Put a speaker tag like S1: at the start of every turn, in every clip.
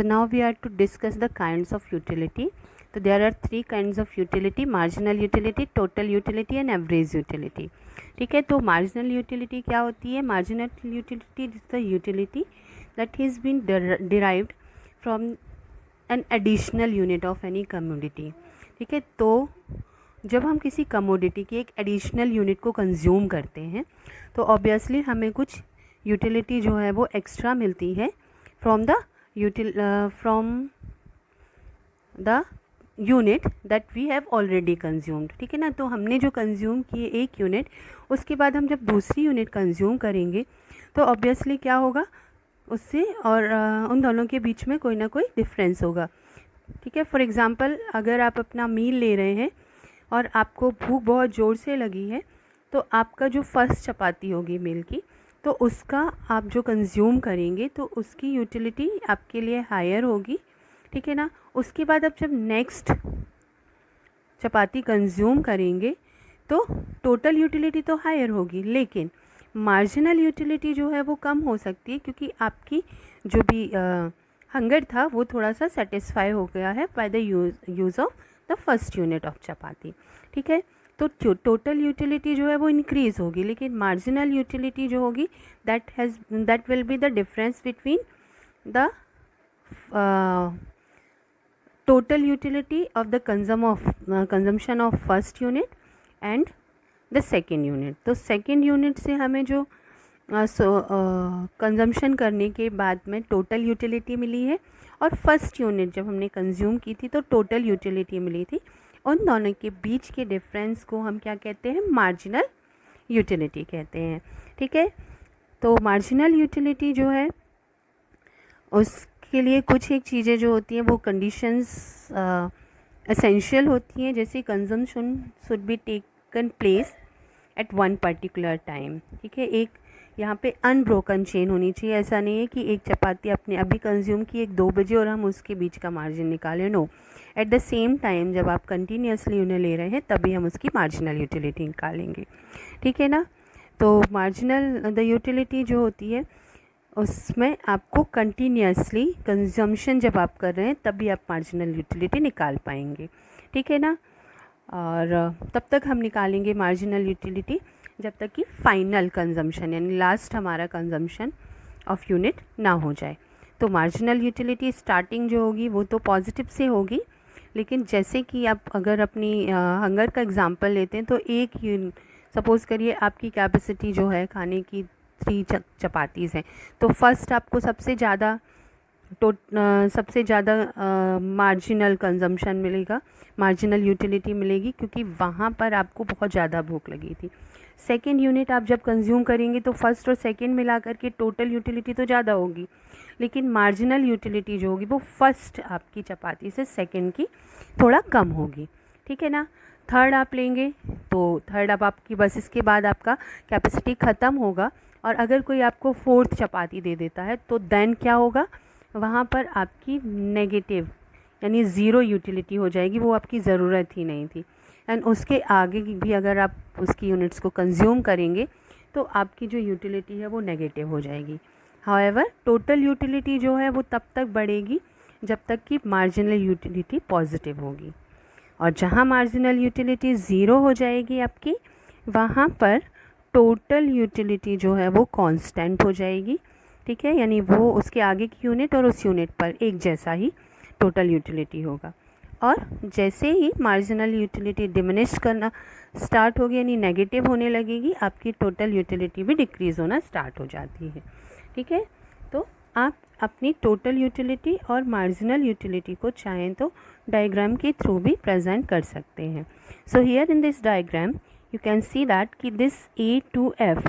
S1: So now we are to discuss the kinds of utility. So there are three kinds of utility: marginal utility, total utility and average utility. ठीक है, तो marginal utility क्या होती है? Marginal utility is the utility that has been derived from an additional unit of any commodity. ठीक है, तो जब हम किसी कमोडिटी की एक एडिशनल यूनिट को कंज्यूम करते हैं तो ऑब्वियसली हमें कुछ यूटिलिटी जो है वो एक्स्ट्रा मिलती है from the unit that we have already consumed. ठीक है ना, तो हमने जो कंज्यूम किए एक यूनिट, उसके बाद हम जब दूसरी यूनिट कंज्यूम करेंगे तो ऑब्वियसली क्या होगा, उससे और उन दोनों के बीच में कोई ना कोई डिफरेंस होगा. ठीक है, फॉर एग्ज़ाम्पल अगर आप अपना मील ले रहे हैं और आपको भूख बहुत ज़ोर से लगी है तो आपका जो फर्स्ट चपाती होगी मील की, तो उसका आप जो कंज्यूम करेंगे तो उसकी यूटिलिटी आपके लिए हायर होगी. ठीक है ना, उसके बाद आप जब नेक्स्ट चपाती कंज्यूम करेंगे तो टोटल यूटिलिटी तो हायर होगी, लेकिन मार्जिनल यूटिलिटी जो है वो कम हो सकती है क्योंकि आपकी जो भी हंगर था वो थोड़ा सा सेटिस्फाई हो गया है by the use of the first unit of chapati. ठीक है, तो टोटल यूटिलिटी जो है वो इंक्रीज़ होगी, लेकिन मार्जिनल यूटिलिटी जो होगी that will be the difference between the total utility of the consumption of first unit and the second unit. तो सेकेंड यूनिट से हमें जो कंजम्पशन करने के बाद में टोटल यूटिलिटी मिली है और फर्स्ट यूनिट जब हमने कंज्यूम की थी तो टोटल यूटिलिटी मिली थी. उन दोनों के बीच के डिफरेंस को हम क्या कहते हैं? मार्जिनल यूटिलिटी कहते हैं. ठीक है, तो मार्जिनल यूटिलिटी जो है उसके लिए कुछ एक चीज़ें जो होती हैं वो कंडीशंस एसेंशियल होती हैं, जैसे consumption should be taken place at one particular time. ठीक है, एक यहाँ पे अनब्रोकन चेन होनी चाहिए. ऐसा नहीं है कि एक चपाती आपने अभी कंज्यूम की 2 बजे और हम उसके बीच का मार्जिन निकालें. No, at the same time जब आप कंटिन्यूसली उन्हें ले रहे हैं तभी हम उसकी मार्जिनल यूटिलिटी निकालेंगे. ठीक है ना, तो मार्जिनल द यूटिलिटी जो होती है उसमें आपको कंटिन्यूसली कंजम्पशन जब आप कर रहे हैं तभी आप मार्जिनल यूटिलिटी निकाल पाएंगे. ठीक है ना, और तब तक हम निकालेंगे मार्जिनल यूटिलिटी जब तक कि फाइनल कंजम्पशन यानी लास्ट हमारा कंजम्पशन ऑफ यूनिट ना हो जाए. तो मार्जिनल यूटिलिटी स्टार्टिंग जो होगी वो तो पॉजिटिव से होगी, लेकिन जैसे कि आप अगर अपनी हंगर का एग्जांपल लेते हैं तो एक सपोज़ करिए आपकी कैपेसिटी जो है खाने की 3 चपातीज़ हैं, तो फर्स्ट आपको सबसे ज़्यादा मार्जिनल कंजम्पशन मिलेगा, मार्जिनल यूटिलिटी मिलेगी क्योंकि वहाँ पर आपको बहुत ज़्यादा भूख लगी थी. सेकेंड यूनिट आप जब कंज्यूम करेंगे तो फर्स्ट और सेकेंड मिला करके टोटल यूटिलिटी तो ज़्यादा होगी, लेकिन मार्जिनल यूटिलिटी जो होगी वो फर्स्ट आपकी चपाती से सेकेंड की थोड़ा कम होगी. ठीक है ना, थर्ड आप लेंगे तो थर्ड अब आपकी बस इसके बाद आपका कैपेसिटी ख़त्म होगा और अगर कोई आपको फोर्थ चपाती दे देता है तो देन क्या होगा, वहाँ पर आपकी नेगेटिव यानी ज़ीरो यूटिलिटी हो जाएगी, वो आपकी ज़रूरत ही नहीं थी. एंड उसके आगे भी अगर आप उसकी यूनिट्स को कंज्यूम करेंगे तो आपकी जो यूटिलिटी है वो नेगेटिव हो जाएगी. हाउएवर टोटल यूटिलिटी जो है वो तब तक बढ़ेगी जब तक कि मार्जिनल यूटिलिटी पॉजिटिव होगी, और जहाँ मार्जिनल यूटिलिटी ज़ीरो हो जाएगी आपकी, वहाँ पर टोटल यूटिलिटी जो है वो कांस्टेंट हो जाएगी. ठीक है, यानी वो उसके आगे की यूनिट और उस यूनिट पर एक जैसा ही टोटल यूटिलिटी होगा. और जैसे ही मार्जिनल यूटिलिटी डिमिनिश करना स्टार्ट होगी यानी नेगेटिव होने लगेगी, आपकी टोटल यूटिलिटी भी डिक्रीज़ होना स्टार्ट हो जाती है. ठीक है, तो आप अपनी टोटल यूटिलिटी और मार्जिनल यूटिलिटी को चाहें तो डायग्राम के थ्रू भी प्रेजेंट कर सकते हैं. So here in this diagram you can see that कि this A to F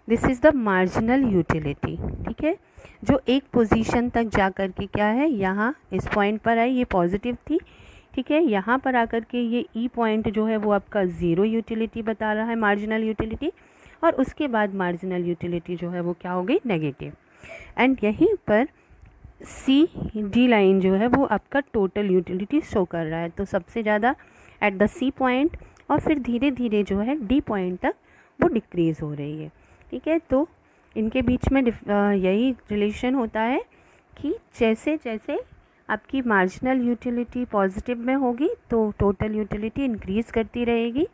S1: this is the marginal utility. ठीक है, जो एक पोजीशन तक जा कर के क्या है, यहाँ इस पॉइंट पर आई, ये पॉजिटिव थी. ठीक है, यहाँ पर आकर के ये E पॉइंट जो है वो आपका ज़ीरो यूटिलिटी बता रहा है, मार्जिनल यूटिलिटी, और उसके बाद मार्जिनल यूटिलिटी जो है वो क्या हो गई, नेगेटिव. एंड यहीं पर CD लाइन जो है वो आपका टोटल यूटिलिटी शो कर रहा है. तो सबसे ज़्यादा एट द C पॉइंट और फिर धीरे धीरे जो है D पॉइंट तक वो डिक्रीज़ हो रही है. ठीक है, तो इनके बीच में यही रिलेशन होता है कि जैसे जैसे आपकी मार्जिनल यूटिलिटी पॉजिटिव में होगी तो टोटल यूटिलिटी इंक्रीज़ करती रहेगी।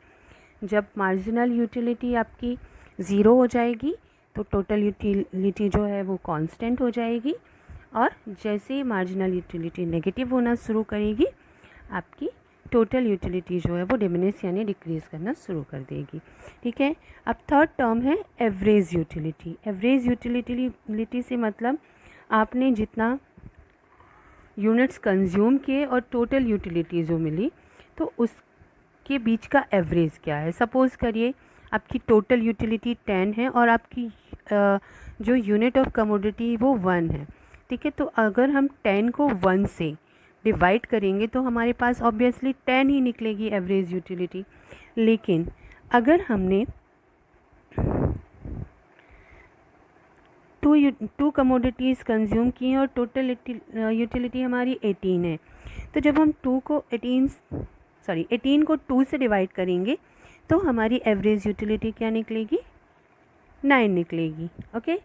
S1: जब मार्जिनल यूटिलिटी आपकी ज़ीरो हो जाएगी तो टोटल यूटिलिटी जो है वो कांस्टेंट हो जाएगी, और जैसे ही मार्जिनल यूटिलिटी नेगेटिव होना शुरू करेगी आपकी टोटल यूटिलिटी जो है वो डिमिनिश यानी डिक्रीज़ करना शुरू कर देगी। ठीक है। अब थर्ड टर्म है एवरेज यूटिलिटी। एवरेज यूटिलिटी से मतलब आपने जितना यूनिट्स कंज्यूम किए और टोटल यूटिलिटी जो मिली तो उसके बीच का एवरेज क्या है। सपोज़ करिए आपकी टोटल यूटिलिटी 10 है और आपकी जो यूनिट ऑफ कमोडिटी वो 1 है। ठीक है। तो अगर हम 10 को 1 से डिवाइड करेंगे तो हमारे पास ऑब्वियसली 10 ही निकलेगी एवरेज यूटिलिटी। लेकिन अगर हमने टू कमोडिटीज़ कंज्यूम की हैं और टोटल यूटिलिटी हमारी 18 है, तो जब हम 18 को 2 से डिवाइड करेंगे तो हमारी एवरेज यूटिलिटी क्या निकलेगी, 9 निकलेगी। ओके।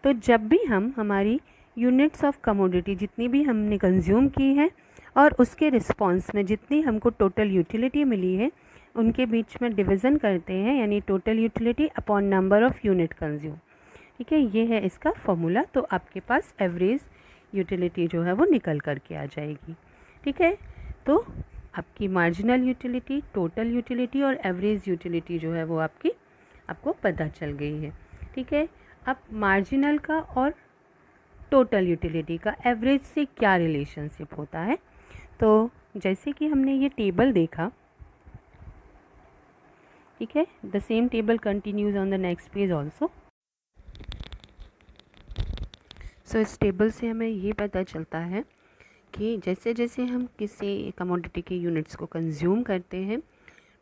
S1: तो जब भी हम हमारी यूनिट्स ऑफ कमोडिटी जितनी भी हमने कंज्यूम की है और उसके रिस्पॉन्स में जितनी हमको टोटल यूटिलिटी मिली है उनके बीच में डिवीज़न करते हैं, यानी total utility upon number of unit consume. ठीक है, ये है इसका फॉर्मूला। तो आपके पास एवरेज यूटिलिटी जो है वो निकल कर के आ जाएगी। ठीक है। तो आपकी मार्जिनल यूटिलिटी, टोटल यूटिलिटी और एवरेज यूटिलिटी जो है वो आपको पता चल गई है। ठीक है। अब मार्जिनल का और टोटल यूटिलिटी का एवरेज से क्या रिलेशनशिप होता है, तो जैसे कि हमने ये टेबल देखा, ठीक है, the same table continues on the next page also. So इस टेबल से हमें ये पता चलता है कि जैसे जैसे हम किसी कमोडिटी के यूनिट्स को कंज्यूम करते हैं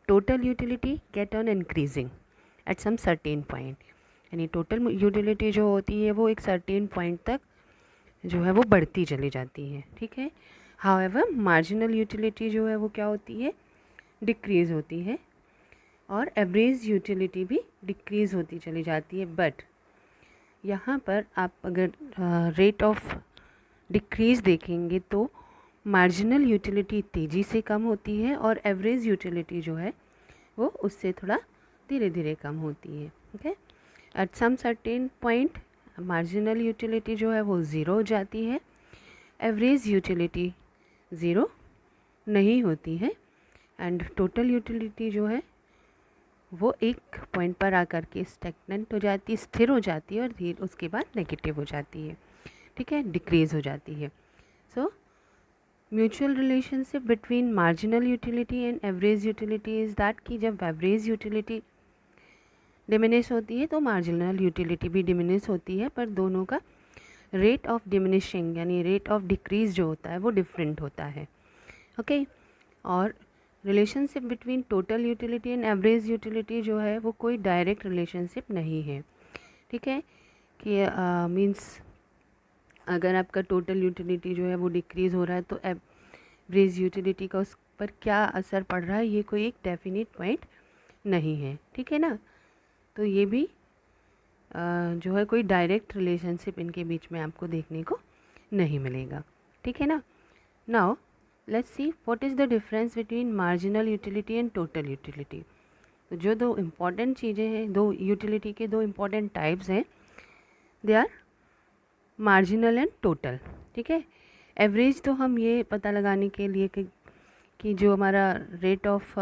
S1: total utility get on increasing at some certain point, यानी टोटल यूटिलिटी जो होती है वो एक सर्टेन पॉइंट तक जो है वो बढ़ती चली जाती है। ठीक है। हाउएवर मार्जिनल यूटिलिटी जो है वो क्या होती है, डिक्रीज़ होती है, और एवरेज यूटिलिटी भी डिक्रीज़ होती चली जाती है। बट यहाँ पर आप अगर रेट ऑफ डिक्रीज़ देखेंगे तो मार्जिनल यूटिलिटी तेज़ी से कम होती है और एवरेज यूटिलिटी जो है वो उससे थोड़ा धीरे धीरे कम होती है। Okay. At some certain point marginal utility जो है वो ज़ीरो हो जाती है, एवरेज यूटिलिटी ज़ीरो नहीं होती है, एंड टोटल यूटिलिटी जो है वो एक पॉइंट पर आकर के स्टैग्नेंट हो जाती है, स्थिर हो जाती है, और धीरे उसके बाद नेगेटिव हो जाती है। ठीक है, डिक्रीज़ हो जाती है। So mutual relationship between marginal utility and average utility is that कि जब एवरेज यूटिलिटी डिमिनिश होती है तो मार्जिनल यूटिलिटी भी डिमिनिश होती है, पर दोनों का रेट ऑफ डिमिनिशिंग यानी रेट ऑफ डिक्रीज़ जो होता है वो डिफरेंट होता है। ओके। और relationship between total utility and average utility जो है वो कोई डायरेक्ट रिलेशनशिप नहीं है। ठीक है, कि मीन्स अगर आपका टोटल यूटिलिटी जो है वो डिक्रीज़ हो रहा है तो एवरेज यूटिलिटी का उस पर क्या असर पड़ रहा है ये कोई एक डेफिनेट पॉइंट नहीं है। ठीक है ना। तो ये भी जो है कोई डायरेक्ट रिलेशनशिप इनके बीच में आपको देखने को नहीं मिलेगा। ठीक है ना। Now let's see what is the difference between marginal utility and total utility. तो जो दो इम्पॉर्टेंट चीज़ें हैं, दो यूटिलिटी के दो इम्पॉर्टेंट टाइप्स हैं, they are marginal and total. ठीक है। एवरेज तो हम ये पता लगाने के लिए कि जो हमारा रेट ऑफ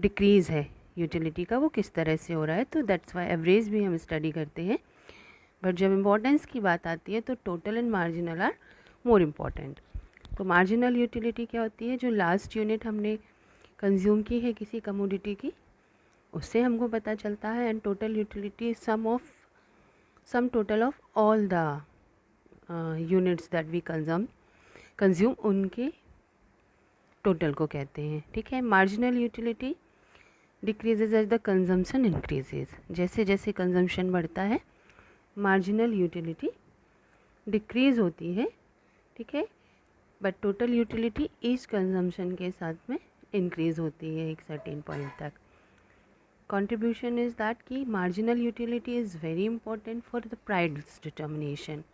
S1: डिक्रीज़ है यूटिलिटी का वो किस तरह से हो रहा है, तो दैट्स वाई एवरेज भी हम स्टडी करते हैं। बट जब इम्पोर्टेंस की बात आती है तो total and marginal are more important. तो मार्जिनल यूटिलिटी क्या होती है, जो लास्ट यूनिट हमने कंज्यूम की है किसी कमोडिटी की उससे हमको पता चलता है, and total utility sum total of all the units that we consume उनके टोटल को कहते हैं। ठीक है। Marginal utility decreases as the consumption increases, जैसे जैसे कंजम्पशन बढ़ता है मार्जिनल यूटिलिटी डिक्रीज़ होती है। ठीक है। बट टोटल यूटिलिटी इस कंजम्पशन के साथ में इंक्रीज़ होती है एक सर्टेन पॉइंट तक। कंट्रीब्यूशन इज़ दैट कि marginal utility is very important for the price determination.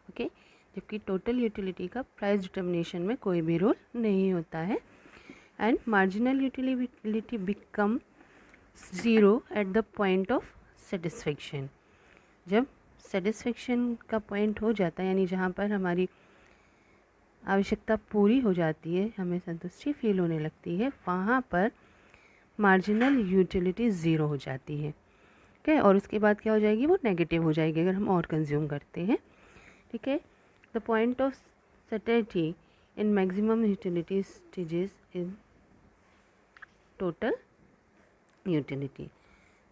S1: Okay. जबकि टोटल यूटिलिटी का प्राइस डिटर्मिनेशन में कोई भी रोल नहीं होता है। And marginal utility become zero at the point of satisfaction. जब सेटिस्फेक्शन का पॉइंट हो जाता है, यानी जहाँ पर हमारी आवश्यकता पूरी हो जाती है, हमें संतुष्टि फील होने लगती है, वहाँ पर मार्जिनल यूटिलिटी ज़ीरो हो जाती है। ठीक है, और उसके बाद क्या हो जाएगी, वो नेगेटिव हो जाएगी अगर हम और कंज्यूम करते हैं। ठीक है, the point of satisfaction in maximum utility stages in total utility.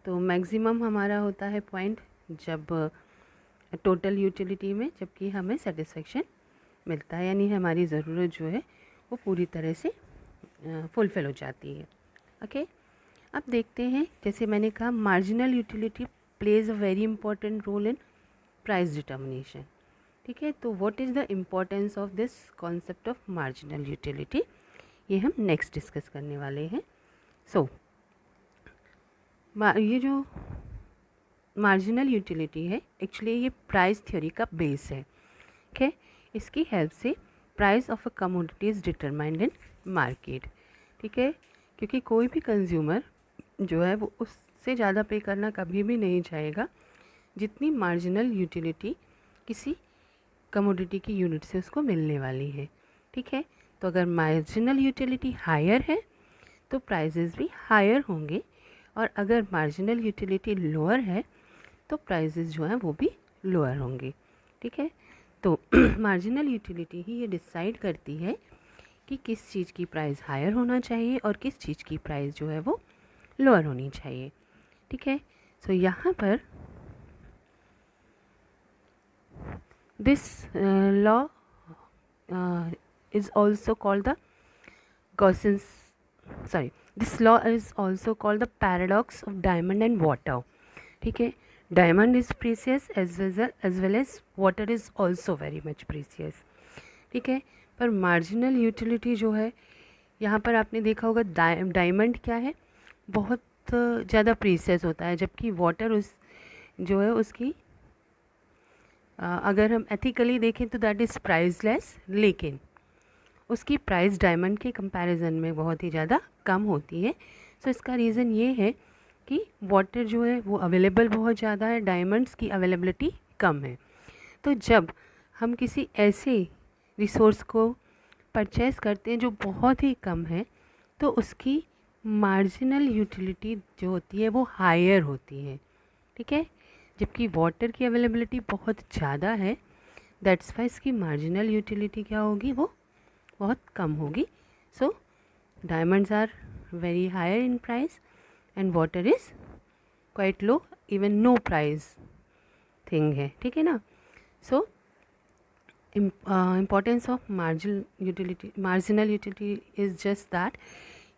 S1: तो मैक्सिमम हमारा होता है पॉइंट जब टोटल यूटिलिटी में, जबकि हमें सेटिस्फेक्शन मिलता है, यानी हमारी ज़रूरत जो है वो पूरी तरह से फुलफ़िल हो जाती है। ओके, अब देखते हैं, जैसे मैंने कहा marginal utility plays a very important role in price determination. ठीक है, तो what is the importance of this concept of marginal utility, ये हम नेक्स्ट डिस्कस करने वाले हैं। सो ये जो मार्जिनल यूटिलिटी है, एक्चुअली ये प्राइस थ्योरी का बेस है। ठीक है, इसकी हेल्प से price of a commodity is determined in market. ठीक है, क्योंकि कोई भी कंज्यूमर जो है वो उससे ज़्यादा पे करना कभी भी नहीं चाहेगा जितनी मार्जिनल यूटिलिटी किसी कमोडिटी की यूनिट से उसको मिलने वाली है। ठीक है, तो अगर मार्जिनल यूटिलिटी हायर है तो प्राइजेस भी हायर होंगे, और अगर मार्जिनल यूटिलिटी लोअर है तो प्राइजेस जो हैं वो भी लोअर होंगे। ठीक है, तो मार्जिनल यूटिलिटी ही ये डिसाइड करती है कि किस चीज़ की प्राइस हायर होना चाहिए और किस चीज़ की प्राइस जो है वो लोअर होनी चाहिए। ठीक है, सो यहाँ पर this law is also called the Gaussian's this law is also called the paradox of diamond and water. ठीक है, diamond is precious as well as water is also very much precious. ठीक है, पर marginal utility जो है, यहाँ पर आपने देखा होगा डायमंड क्या है, बहुत ज़्यादा प्रीसियस होता है, जबकि वाटर उस जो है उसकी अगर हम एथिकली देखें तो दैट इज़ प्राइसलेस, लेकिन उसकी प्राइस डायमंड के कंपैरिजन में बहुत ही ज़्यादा कम होती है। सो इसका रीज़न ये है कि वाटर जो है वो अवेलेबल बहुत ज़्यादा है, डायमंड्स की अवेलेबिलिटी कम है। तो जब हम किसी ऐसे रिसोर्स को परचेज़ करते हैं जो बहुत ही कम है, तो उसकी मार्जिनल यूटिलिटी जो होती है वो हायर होती है। ठीक है, जबकि वाटर की अवेलेबिलिटी बहुत ज़्यादा है, दैट्स वाई इसकी मार्जिनल यूटिलिटी क्या होगी, वो बहुत कम होगी। So diamonds are very higher in price and water is quite low, even no price thing है। ठीक है ना, so importance of marginal utility is just that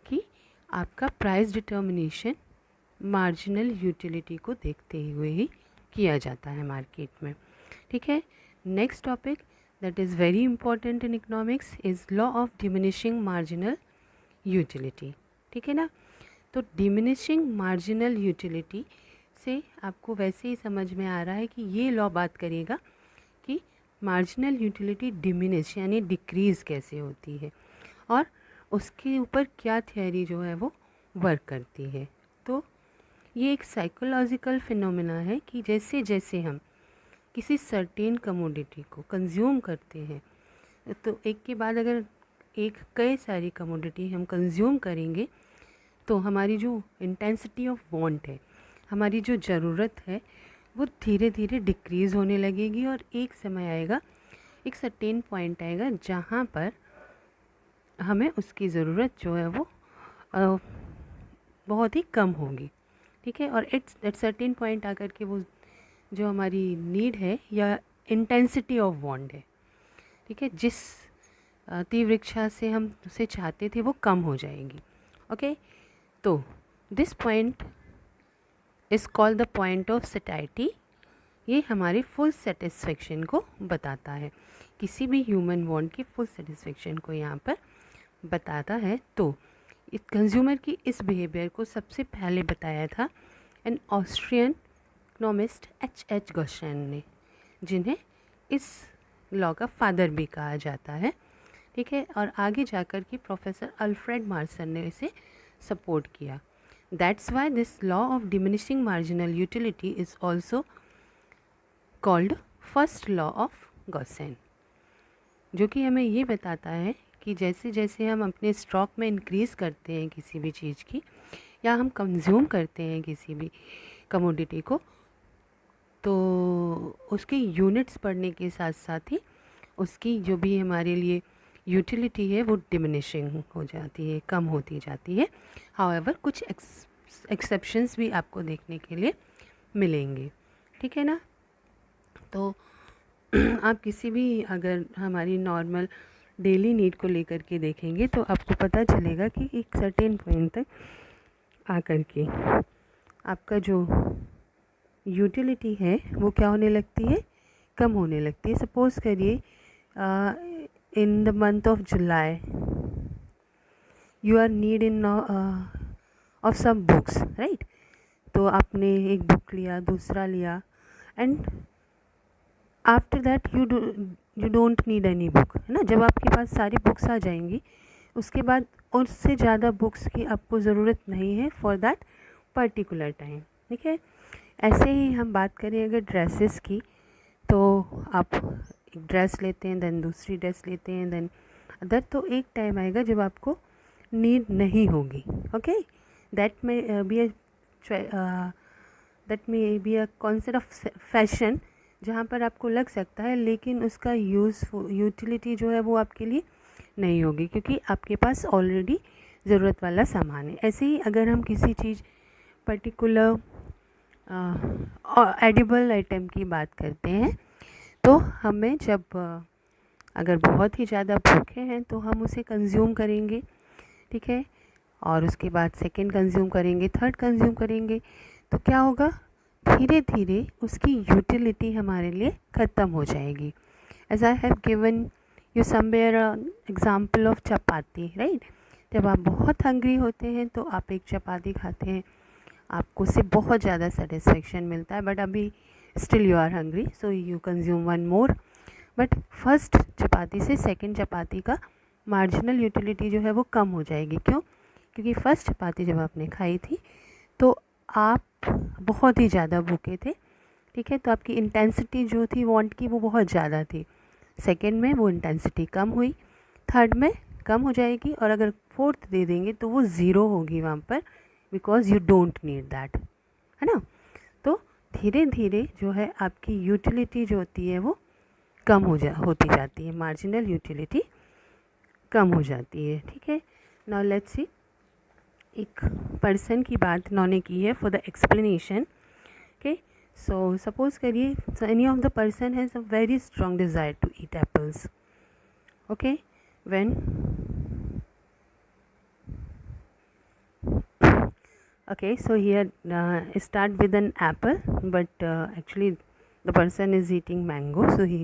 S1: कि आपका प्राइस डिटर्मिनेशन मार्जिनल यूटिलिटी को देखते हुए ही किया जाता है मार्केट में। ठीक है, next topic that is very important in economics is law of diminishing marginal utility. ठीक है ना, तो diminishing marginal utility से आपको वैसे ही समझ में आ रहा है कि ये लॉ बात करेगा कि marginal utility diminish यानी डिक्रीज़ कैसे होती है और उसके ऊपर क्या थियरी जो है वो वर्क करती है। तो ये एक साइकोलॉजिकल फिनोमेना है कि जैसे जैसे हम किसी सर्टेन कमोडिटी को कंज्यूम करते हैं, तो एक के बाद अगर एक कई सारी कमोडिटी हम कंज्यूम करेंगे तो हमारी जो इंटेंसिटी ऑफ वांट है, हमारी जो ज़रूरत है, वो धीरे धीरे डिक्रीज़ होने लगेगी और एक समय आएगा, एक सर्टेन पॉइंट आएगा जहाँ पर हमें उसकी ज़रूरत जो है वो बहुत ही कम होगी। ठीक है, और एट सर्टेन पॉइंट आकर के वो जो हमारी नीड है या इंटेंसिटी ऑफ वांट है, ठीक है, जिस तीव्र इच्छा से हम उसे चाहते थे वो कम हो जाएगी। ओके, तो this point is called the point of satisfaction. ये हमारी फुल सेटिस्फेक्शन को बताता है, किसी भी ह्यूमन वांट की फुल सेटिस्फेक्शन को यहाँ पर बताता है। तो इस कंज्यूमर की इस बिहेवियर को सबसे पहले बताया था N Austrian economist H.H. Gaussian ने, जिन्हें इस लॉ का फादर भी कहा जाता है, ठीक है। और आगे जाकर के प्रोफेसर अल्फ्रेड मार्सन ने इसे सपोर्ट किया। That's why this law of diminishing marginal utility is also called first law of Gossen, जो कि हमें ये बताता है कि जैसे जैसे हम अपने स्टॉक में इंक्रीज़ करते हैं किसी भी चीज़ की, या हम कंज्यूम करते हैं किसी भी कमोडिटी को, तो उसकी यूनिट्स बढ़ने के साथ साथ ही उसकी जो भी हमारे लिए यूटिलिटी है वो डिमिनिशिंग हो जाती है, कम होती जाती है। हाउएवर कुछ एक्सेप्शंस भी आपको देखने के लिए मिलेंगे, ठीक है ना। तो आप किसी भी अगर हमारी नॉर्मल डेली नीड को लेकर के देखेंगे तो आपको पता चलेगा कि एक सर्टेन पॉइंट तक आकर के आपका जो यूटिलिटी है वो क्या होने लगती है, कम होने लगती है। सपोज़ करिए in the month of July you are need in of some books, right. तो आपने एक बुक लिया, दूसरा लिया, and after that you don't need any book, है ना। जब आपके पास सारी बुक्स आ जाएंगी उसके बाद उससे ज़्यादा बुक्स की आपको ज़रूरत नहीं है फॉर दैट पर्टिकुलर टाइम, ठीक है। ऐसे ही हम बात करें अगर ड्रेसेस की, तो आप एक ड्रेस लेते हैं, देन दूसरी ड्रेस लेते हैं, देन अदर, तो एक टाइम आएगा जब आपको नीड नहीं होगी, ओके। दैट में be a concept of fashion, जहाँ पर आपको लग सकता है लेकिन उसका यूटिलिटी जो है वो आपके लिए नहीं होगी, क्योंकि आपके पास ऑलरेडी ज़रूरत वाला सामान है। ऐसे ही अगर हम किसी चीज़ पर्टिकुलर एडिबल आइटम की बात करते हैं, तो हमें जब अगर बहुत ही ज़्यादा भूखे हैं तो हम उसे कंज्यूम करेंगे, ठीक है। और उसके बाद सेकंड कंज्यूम करेंगे, थर्ड कंज्यूम करेंगे, तो क्या होगा, धीरे धीरे उसकी यूटिलिटी हमारे लिए ख़त्म हो जाएगी। As I have given you somewhere example of chapati, right. जब आप बहुत हंग्री होते हैं तो आप एक चपाती खाते हैं, आपको उससे बहुत ज़्यादा सेटिस्फेक्शन मिलता है, बट अभी still you are hungry, so you consume one more. But first chapati से सेकंड चपाती का मार्जिनल यूटिलिटी जो है वो कम हो जाएगी। क्यों? क्योंकि फ़र्स्ट चपाती जब आपने खाई थी तो आप बहुत ही ज़्यादा भूखे थे, ठीक है, तो आपकी इंटेंसिटी जो थी वांट की वो बहुत ज़्यादा थी। सेकंड में वो इंटेंसिटी कम हुई, थर्ड में कम हो जाएगी, और अगर फोर्थ दे देंगे तो वो ज़ीरो होगी वहाँ पर, because you don't need that, है ना। तो धीरे धीरे जो है आपकी यूटिलिटी जो होती है वो कम होती जाती है, मार्जिनल यूटिलिटी कम हो जाती है, ठीक है। नाउ लेट्स सी, एक पर्सन की बात इन्होंने की है for the explanation, okay. So suppose करिए any of the person has a very strong desire to eat apples, okay. When okay, so here start with an apple, but actually the person is eating mango, so he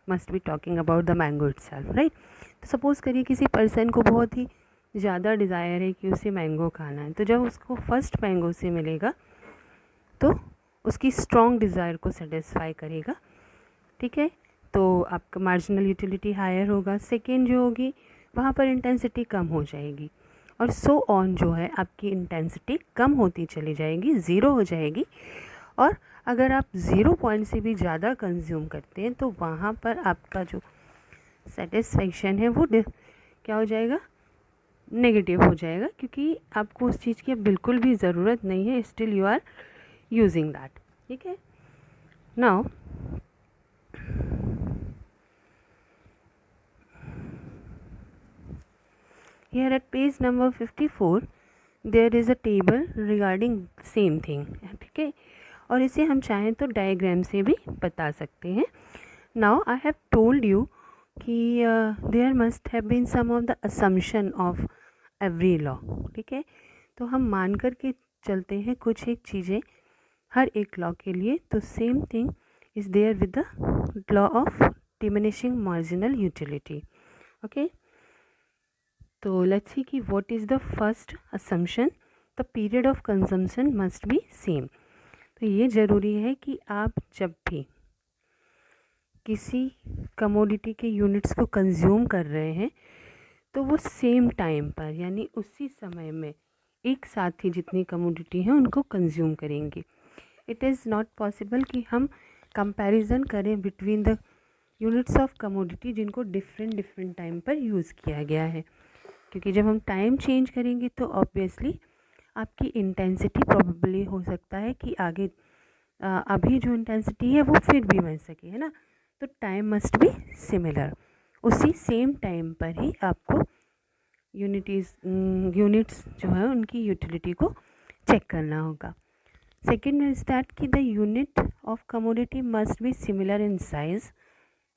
S1: must be talking about the mango itself, right। तो suppose करिए किसी person को बहुत ही ज़्यादा desire है कि उसे mango खाना है, तो जब उसको फर्स्ट मैंगो से मिलेगा तो उसकी स्ट्रॉन्ग डिज़ायर को सेटिस्फाई करेगा, ठीक है। तो आपका मार्जिनल यूटिलिटी हायर होगा। सेकेंड जो होगी वहाँ पर इंटेंसिटी कम हो जाएगी, और सो ऑन जो है आपकी इंटेंसिटी कम होती चली जाएगी, ज़ीरो हो जाएगी। और अगर आप 0 पॉइंट से भी ज़्यादा कंज्यूम करते हैं तो वहाँ पर आपका जो सेटिस्फेक्शन है वो क्या हो जाएगा, नेगेटिव हो जाएगा, क्योंकि आपको उस चीज़ की बिल्कुल भी ज़रूरत नहीं है, still you are using that, ठीक है। Now here at page number 54 there is a table regarding same thing, ठीक है। और इसे हम चाहें तो डायग्राम से भी बता सकते हैं। Now I have told you कि there must have been some of the assumption of every law, ठीक है। तो हम मान कर के चलते हैं कुछ एक चीज़ें हर एक लॉ के लिए, तो same thing is there with the law of diminishing marginal utility, okay. तो लेट्स सी कि what is the first assumption, the period of consumption must be same. तो ये ज़रूरी है कि आप जब भी किसी कमोडिटी के यूनिट्स को कंज्यूम कर रहे हैं तो वो सेम टाइम पर यानी उसी समय में एक साथ ही जितनी कमोडिटी हैं उनको कंज्यूम करेंगे। इट इज़ नॉट पॉसिबल कि हम कंपैरिजन करें between the units of commodity जिनको डिफरेंट डिफरेंट टाइम पर यूज़ किया गया है, क्योंकि जब हम टाइम चेंज करेंगे तो ऑब्वियसली आपकी इंटेंसिटी प्रोबेबली हो सकता है कि आगे अभी जो इंटेंसिटी है वो फिर भी बन सके, है ना। तो टाइम मस्ट बी सिमिलर, उसी सेम टाइम पर ही आपको यूनिट्स जो है उनकी यूटिलिटी को चेक करना होगा। सेकेंड इज दैट कि the unit of commodity must be similar in size,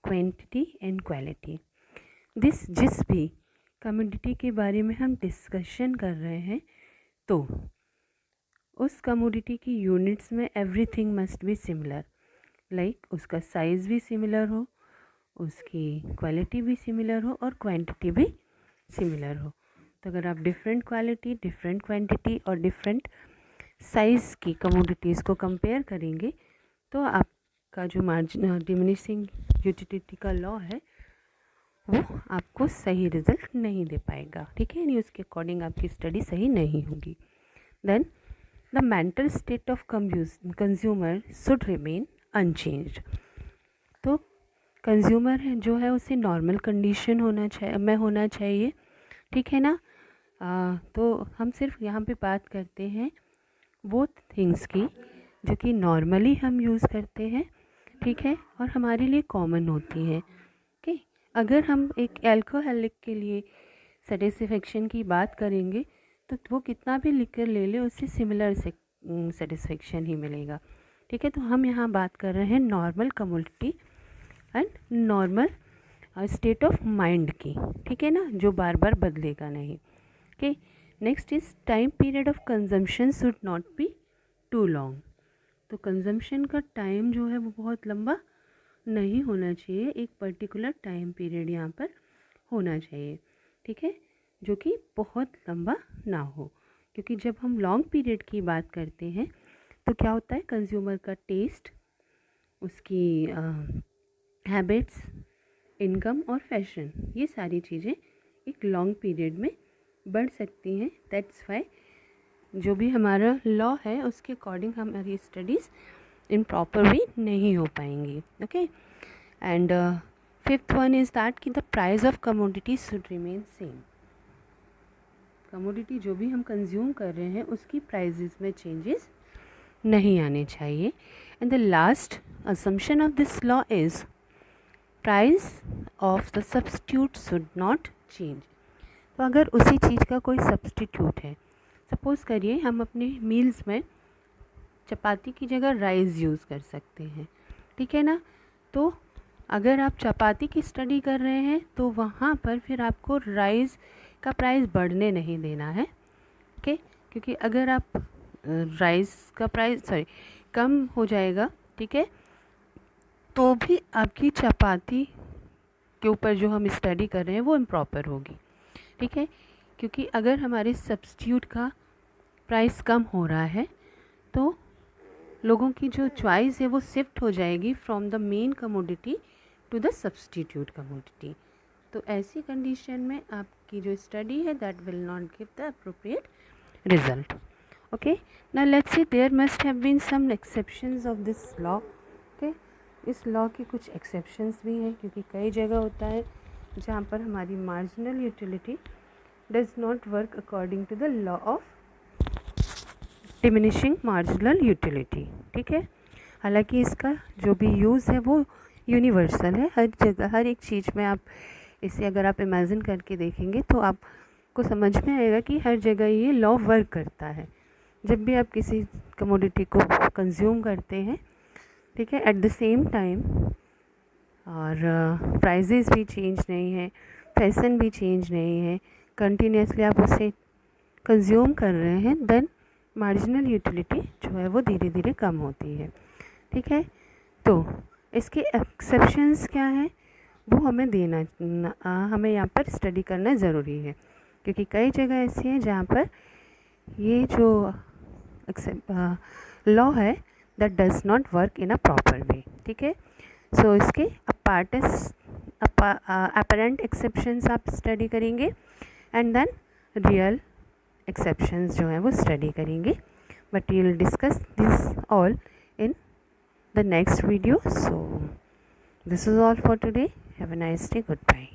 S1: quantity and quality. जिस भी कमोडिटी के बारे में हम डिस्कशन कर रहे हैं तो उस कमोडिटी की यूनिट्स में everything must be similar, like उसका साइज़ भी सिमिलर हो, उसकी क्वालिटी भी सिमिलर हो और क्वांटिटी भी सिमिलर हो। तो अगर आप डिफरेंट क्वालिटी, डिफरेंट क्वांटिटी और डिफरेंट साइज़ की कमोडिटीज़ को कंपेयर करेंगे तो आपका जो मार्जिन डिमिनिशिंग यूटिलिटी का लॉ है वो आपको सही रिजल्ट नहीं दे पाएगा, ठीक है, यानी उसके अकॉर्डिंग आपकी स्टडी सही नहीं होगी। Then the mental state of consumer should remain unchanged. तो कंज्यूमर जो है उसे नॉर्मल कंडीशन होना चाहिए, ठीक है ना। तो हम सिर्फ यहाँ पे बात करते हैं वो थिंग्स की जो कि नॉर्मली हम यूज़ करते हैं, ठीक है, और हमारे लिए कॉमन होती हैं। ओके, अगर हम एक एल्कोहलिक के लिए सेटिस्फेक्शन की बात करेंगे तो वो कितना भी लिकर ले ले उससे सिमिलर सेटिस्फेक्शन ही मिलेगा, ठीक है। तो हम यहाँ बात कर रहे हैं normal commodity and normal state of mind की, ठीक है ना, जो बार बार बदलेगा नहीं। Okay, next is time period of consumption should not be too long. तो कंजम्पशन का टाइम जो है वो बहुत लंबा नहीं होना चाहिए, एक पर्टिकुलर टाइम पीरियड यहाँ पर होना चाहिए, ठीक है, जो कि बहुत लंबा ना हो, क्योंकि जब हम लॉन्ग पीरियड की बात करते हैं तो क्या होता है, कंज्यूमर का टेस्ट, उसकी हैबिट्स, इनकम और फैशन, ये सारी चीज़ें एक लॉन्ग पीरियड में बढ़ सकती हैं। दैट्स वाई जो भी हमारा लॉ है उसके अकॉर्डिंग हमारी स्टडीज़ इन प्रॉपर वे नहीं हो पाएंगी। Okay, and fifth one is that कि the price of commodity should remain same. Commodity जो भी हम कंज्यूम कर रहे हैं उसकी प्राइजेस में चेंजेस नहीं आने चाहिए। And the last assumption of this law is price of the substitute should not change। तो अगर उसी चीज़ का कोई सब्सटीट्यूट है, सपोज़ करिए हम अपने मील्स में चपाती की जगह राइस यूज़ कर सकते हैं, ठीक है ना। तो अगर आप चपाती की स्टडी कर रहे हैं तो वहाँ पर फिर आपको राइस का प्राइस बढ़ने नहीं देना है, ओके, क्योंकि अगर आप राइस का प्राइस कम हो जाएगा, ठीक है, तो भी आपकी चपाती के ऊपर जो हम स्टडी कर रहे हैं वो इम्प्रॉपर होगी, ठीक है, क्योंकि अगर हमारे सब्स्टिट्यूट का प्राइस कम हो रहा है तो लोगों की जो चॉइस है वो शिफ्ट हो जाएगी from the main commodity to the substitute commodity. तो ऐसी कंडीशन में आपकी जो स्टडी है that will not give the appropriate result. Okay, now let's see there must have been some exceptions of this law. Okay, इस law की कुछ exceptions भी हैं, क्योंकि कई जगह होता है जहाँ पर हमारी marginal utility does not work according to the law of diminishing marginal utility, ठीक है। हालांकि इसका जो भी यूज़ है वो यूनिवर्सल है, हर जगह हर एक चीज़ में आप इसे अगर आप इमेजिन करके देखेंगे तो आपको समझ में आएगा कि हर जगह ये लॉ वर्क करता है। जब भी आप किसी कमोडिटी को कंज्यूम करते हैं, ठीक है, एट द सेम टाइम और प्राइजेस भी चेंज नहीं है, फैशन भी चेंज नहीं है, कंटिन्यूसली आप उसे कंज्यूम कर रहे हैं, देन मार्जिनल यूटिलिटी जो है वो धीरे धीरे कम होती है, ठीक है। तो इसके एक्सेप्शंस क्या हैं वो हमें हमें यहाँ पर स्टडी करना ज़रूरी है, क्योंकि कई जगह ऐसी हैं जहाँ पर ये जो लॉ है that does not work in a proper way, ठीक है। सो इसके पार्ट इज अपरेंट एक्सेप्शंस आप स्टडी करेंगे एंड देन रियल एक्सेप्शंस जो हैं वो स्टडी करेंगे, but we will discuss this all in the next video. So this is all for today. Have a nice day. Goodbye.